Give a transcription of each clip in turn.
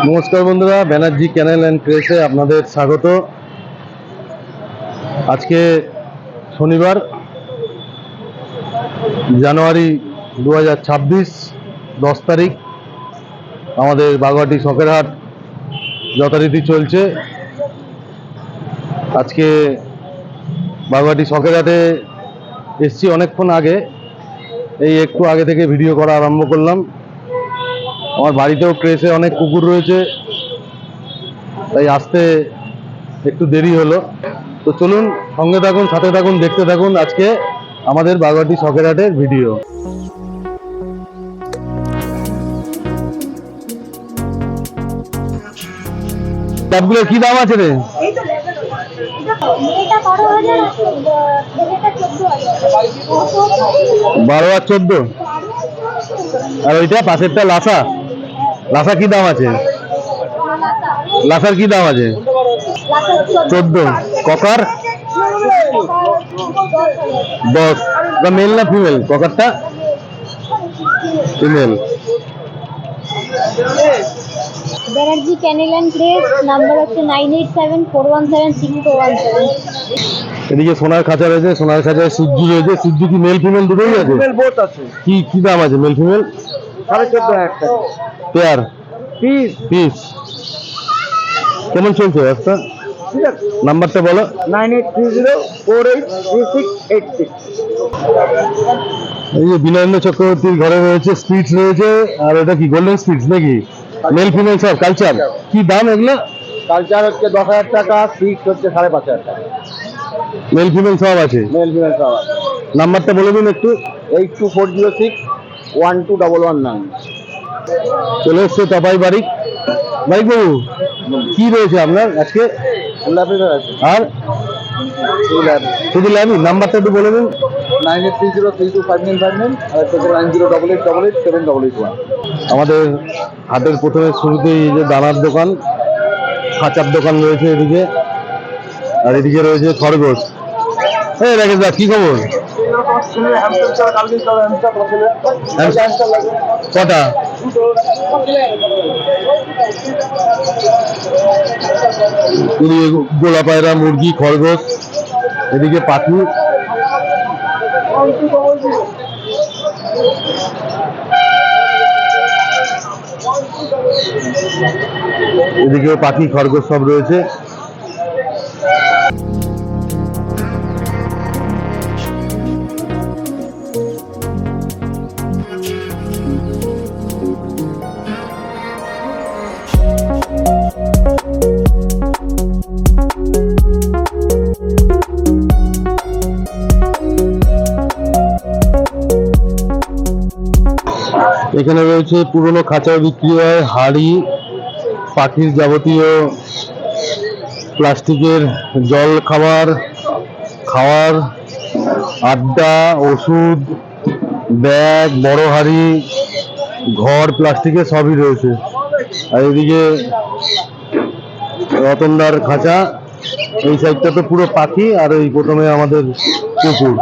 নমস্কার বন্ধুরা, Banerjee kennel and ক্রেসে আপনাদের স্বাগত। আজকে শনিবার জানুয়ারি 2026, 10 তারিখ। আমাদের বাগুয়াটি শখের হাট যথারীতি চলছে। আজকে বাগুয়াটি শখের হাটে এসছি অনেকক্ষণ আগে, এই একটু আগে থেকে ভিডিও করা আরম্ভ করলাম। আমার বাড়িতেও ক্রেসে অনেক কুকুর রয়েছে, তাই আসতে একটু দেরি হলো। তো চলুন, সঙ্গে থাকুন, সাথে থাকুন, দেখতে থাকুন আজকে আমাদের বাগুয়াটি শখের হাটের ভিডিও। ক্যাবগুলোর কি দাম আছে রে? 12 আর 14। আর ওইটা পাশেরটা লাসা, লাসা কি দাম আছে? লাসার কি দাম আছে? 14। ককার 10। মেল না ফিমেল ককারটা? ফিমেল। ব্যানার্জি ক্যানেল অ্যান্ড ক্রেস, নাম্বার হচ্ছে 9874176417। এদিকে সোনার খাঁচা রয়েছে, সোনার খাঁচায় সূর্যি রয়েছে। সূর্যি কি মেল ফিমেল দুটোই আছে? ফিমেল বোথ আছে। কি দাম আছে মেল ফিমেল? 14.5 একটা পেয়ার পিস। পিস। কেমন চলছে ব্যবসা? ঠিক আছে, নাম্বারটা বলো। 9830483686। এই যে বিনয়েন্দ্র চক্রবর্তীর ঘরে রয়েছে, স্পিডস রয়েছে। আর এটা কি গোল্ডেন স্পিডস নাকি? মেল ফিমেল সব কালচার। কি দাম এগুলো? কালচার হচ্ছে 10,000 টাকা, ফিক্স হচ্ছে 5,500 টাকা। মেল ফিমেল সব আছে। মেল ফিমেল সব আছে। নাম্বারটা বলে দিন একটু। 8240612119। চলে এসছে তপাই বাড়ি। বাড়ি বাবু, কি রয়েছে আপনার আজকে? ল্যাবের আছে। আর শুধু ল্যাবই? নাম্বারটা একটু বলে দিন। 9830325959 আর একটা 9088887881। আমাদের হাটের প্রথমে শুরুতেই এই যে দানার দোকান, খাঁচার দোকান রয়েছে এদিকে। আর এদিকে রয়েছে খরগোশ। এই রাকেশ দা, কি খবর? কটা? গোলা পায়রা, মুরগি, খরগোশ, এদিকে পাখি। এদিকেও পাখি, খরগোশ সব রয়েছে। এখানে রয়েছে পুরনো খাঁচাও বিক্রি হয়, হাড়ি, পাখির যাবতীয় প্লাস্টিকের জল খাবার, আড্ডা, ওষুধ, ব্যাগ, বড় হাড়ি, ঘর প্লাস্টিকের সবই রয়েছে। আর এদিকে রতনদার খাঁচা। এই সাইডটা তো পুরো পাখি, আর এই প্রথমে আমাদের কুকুর।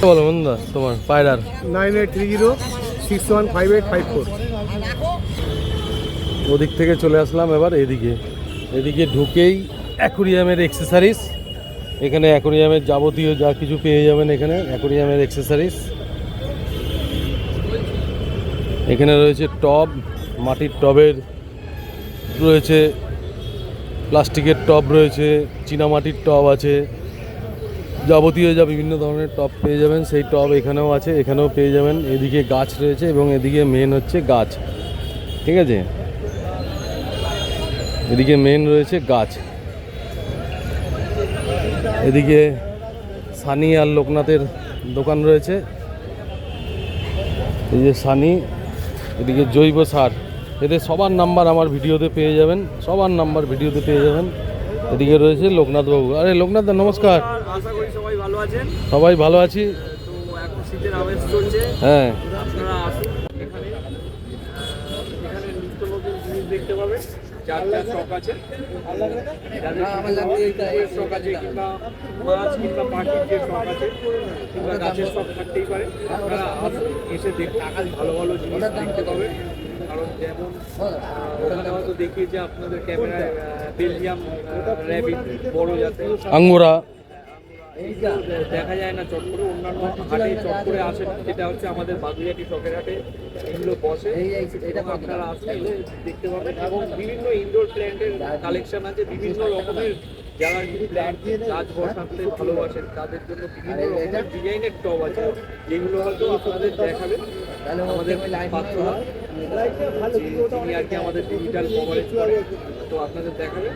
বলো বন্ধু, তোমার পায়রার 9830615854। ওদিক থেকে চলে আসলাম এবার এদিকে। এদিকে ঢুকেই অ্যাকুরিয়ামের অ্যাক্সেসরিজ। এখানে অ্যাকুরিয়ামের যাবতীয় যা কিছু পেয়ে যাবেন এখানে, অ্যাকুরিয়ামের অ্যাক্সেসরিজ। এখানে রয়েছে টব, মাটির টবের রয়েছে, প্লাস্টিকের টব রয়েছে, চীনামাটির টব আছে, যাবতীয় যা বিভিন্ন ধরনের টব পেয়ে যাবেন সেই টব এখানেও আছে, এখানেও পেয়ে যাবেন। এদিকে গাছ রয়েছে এবং এদিকে মেন হচ্ছে গাছ। ঠিক আছে, এদিকে মেন রয়েছে গাছ। এদিকে সানি আর লোকনাথের দোকান রয়েছে। এই যে সানি, এদিকে জৈব সার। এদের সবার নাম্বার আমার ভিডিওতে পেয়ে যাবেন, সবার নাম্বার ভিডিওতে পেয়ে যাবেন। এদিকে রয়েছে লোকনাথ বাবু। আরে লোকনাথ দা, নমস্কার। আশা করি সবাই ভালো আছেন। সবাই ভালো আছি। তো এখন শীতের আমেজ চলছে, হ্যাঁ, আপনারা আসুন। এখানে নিত্য নতুন জিনিস দেখতে পাবেন। যার যার শখ আছে, যাদের শখ আছে কিংবা মাছ কিংবা পাখির যে শখ আছে কিংবা গাছের শখ থাকতেই পারে, আপনারা আসুন, এসে দেখুন, ভালো ভালো জিনিস দেখতে পাবেন। কারণ যেমন ওখানে হয়তো দেখিয়েছে আপনাদের ক্যামেরায় বেলজিয়াম র্যাবিট বড় জাতের আঙ্গোরা এইটা দেখা যায় না চট করে, অন্যান্য হাটে চট করে আসে না। যেটা হচ্ছে আমাদের বাগুইহাটি শখের হাটে এগুলো বসে, এবং আপনারা আসলে এলে দেখতে পাবেন। এবং বিভিন্ন ইনডোর প্ল্যান্টের কালেকশন আছে, বিভিন্ন রকমের যারা প্ল্যান্ট গাছ বসাতে ভালোবাসেন তাদের জন্য বিভিন্ন রকমের ডিজাইনের টব আছে, যেগুলো হয়তো আপনাদের দেখাবেন আমাদের পাত্ররা, যিনি আর কি আমাদের ডিজিটাল কভারেজ করে, তো আপনাদের দেখাবে।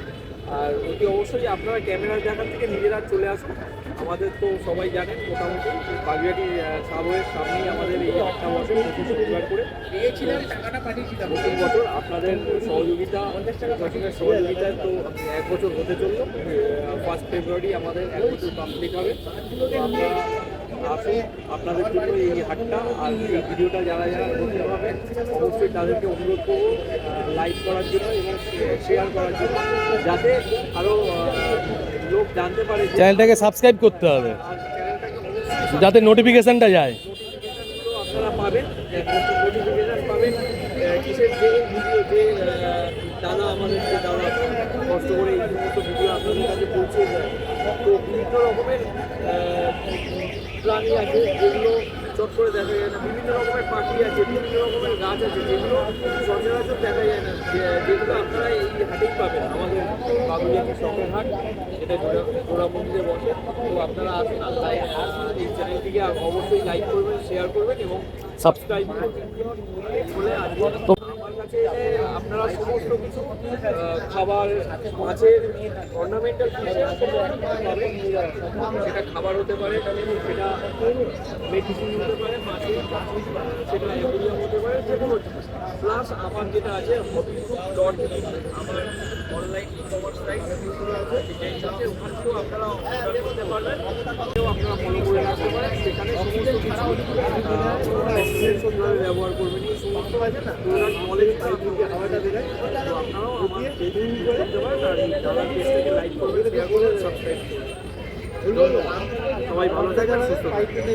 আর অতি অবশ্যই আপনারা ক্যামেরার দেখার থেকে নিজেরা চলে আসুন। আমাদের তো সবাই জানেন মোটামুটি বাগুইহাটি সাবওয়ের সামনেই আমাদের এই হাটটা বসে প্রতি শনিবার করে। নতুন বছর আপনাদের সহযোগিতা, প্রশাসনের সহযোগিতায় তো 1 বছর হতে চললো। 1 ফেব্রুয়ারি আমাদের 1 বছর কমপ্লিট হবে। তো আপনারা আসুন, আপনাদের জন্য এই হাটটা আর এই ভিডিওটা যারা যারা করতে পারবেন অবশ্যই তাদেরকে অনুরোধ করবো লাইক করার জন্য এবং শেয়ার করার জন্য, যাতে আরও লোক জানতে পারে যে চ্যানেলটাকে সাবস্ক্রাইব করতে হবে, যাতে নোটিফিকেশনটা যায়। নোটিফিকেশনগুলো আপনারা পাবেন, নোটিফিকেশন পাবেন কিসের, যে ভিডিও যে দাদা আমাদের যে দাদা কষ্ট করে এই সমস্ত ভিডিও আপনাদের কাছে পৌঁছে যায়। তো বিভিন্ন রকমের প্রাণী আছে যেগুলো চট করে দেখা যায় না, বিভিন্ন রকমের পাখি আছে, বিভিন্ন রকমের গাছ আছে যেগুলো সচরাচর দেখা যায় না, যেগুলো আপনারা এই হাটেই পাবেন। আমাদের বাগুইহাটি শখের হাট, এটা জোড়া মন্দিরে বসে। তো আপনারা আসুন, এই চ্যানেলটিকে অবশ্যই লাইক করবেন, শেয়ার করবেন এবং সাবস্ক্রাইব করবেন। বলে আজকে আমার কাছে এলে আপনারা সমস্ত কিছু খাবার, মাছের অর্নামেন্টাল পাবেন। সেটা খাবার হতে পারে, সেটা মেডিসিন হতে পারে, মাছের সেটা অ্যাকোরিয়াম হতে পারে, যে কোনো প্লাস আমার যেটা আছে hobbyfood.in, আমার অনলাইন ই-কমার্স সাইট আছে, ওখান থেকেও আপনারা অর্ডার করতে পারবেন, আপনারা ফলো করে রাখতে পারেন। সেখানে সমস্ত কিছু সুন্দরভাবে ব্যবহার করবেন, এই সমস্ত নলেজ থেকে হাওয়াটা দেখায়। তো আপনারাও আমার পেজে করতে পারেন, আর যারা পেজটাকে লাইক করবেন, শেয়ার করবেন, সাবস্ক্রাইব করবেন। সবাই ভালো থাকবেন, সুস্থ থাকবেন।